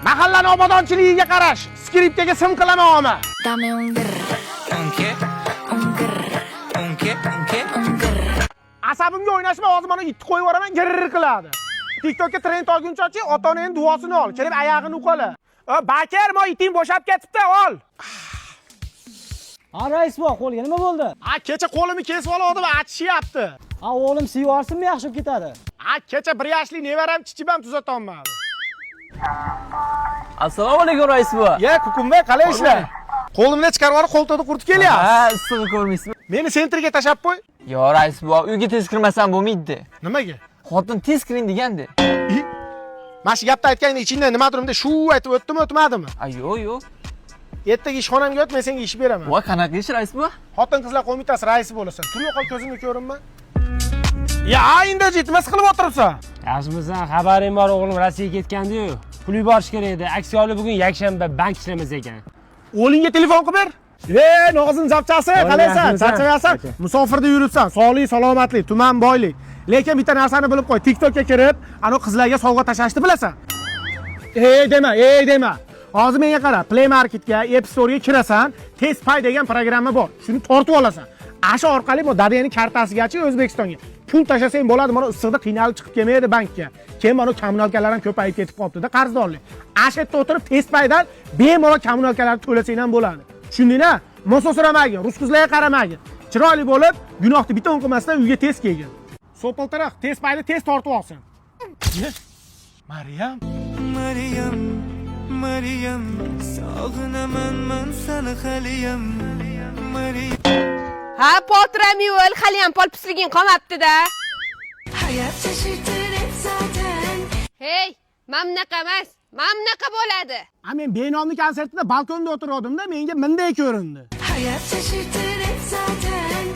Mahallani obodonchiligiga qarash, skripkaga sim qilamanmi? Dame un grr, Asabimga o'ynashma, hozir mana itni qo'yib yuboraman, girr qiladi. TikTokka trend olguncha-chi, ota-onaning duosini ol, kelib oyog'ini uqala. Bakir, mo iting bo'shab ketibdi, ol. Rais bor, qo'lga nima bo'ldi? Kecha qo'limni kesib oldim, achishyapti. O'g'lim siyorsinmi, yaxshi bo'lib ketadi. Kecha 1 yoshli nevaram chichibam tuzatolmadi. Assalomu alaykum rais bova. Kukumbe, qalay ishlar? Qo'limni chiqarib olib, qo'lto'da quritib kelyapsiz. Ha, issig'i ko'rmaysizmi? Meni sentrga tashab qo'y. Yo, rais bova, uyga tez kirmasam bo'lmaydi. Nimaga? Xotin tez kiring degandi. Mana shu gapni aytganda ichingda nimadir shu aytib o'tdimi, o'tmadimi? Yo'q. Ertaga ishxonamga o't, men senga ish beraman. Voy, qanaqa ish rais bova? Xotin-qizlar qo'mitasi raisi bo'lasan. Tur yo'qol ko'zimga ko'rinma. Endi jitmas qilib o'tiribsan. Yaxshimisan, xabaring bor, o'g'lim Rossiyaga ketgandi-yu. Pul yuborish kerak edi. Aksiyali bugun yakshanba bank ishlamas ekan. O'g'lingga telefon qilib ber. Nog'izin zapchasi, qalaysan? Charchamaysan? Musofirda yuribsan, sog'lik, salomatlik, tuman boylik. Lekin bitta narsani bilib qo'y, TikTokka kirib, ana qizlarga sovg'a tashashni bilasan. Dema. Hozir menga qara, Play Marketga, App Store'ga kirasan, Test Pay degan programma bor. Shuni tortib olasan. Asha orqali bu Daryaning kartasigacha O'zbekistonga pul tashlasang bo'ladi. Mana issiqda qiynalib chiqib kelmaydi bankka. Keyin mana kommunalkalar ham ko'payib ketib qolibdi-da, qarzdorlik. Asha yerda o'tirib Test Paydan bemalol kommunalkalarni to'lasang ham bo'ladi. Tushundingmi? Moso so'ramagin, rus qizlarga qaramagin. Chiroyli bo'lib, gunohni biton qilmasdan uyga tez kelgin. So'piltiriq, Test Payda tez tortib olsin. Maryam, sog'inaman men seni haliyam. Ha, potram yo'l, hali ham polpisliging qolmabdi-da. Hayot shashirtirib zaten. Hey, mamnaqa emas, mamnaqa bo'ladi. men benomni konsertida balkonda o'tirgandim-da, menga bunday ko'rindi. Hayot shashirtirib zaten.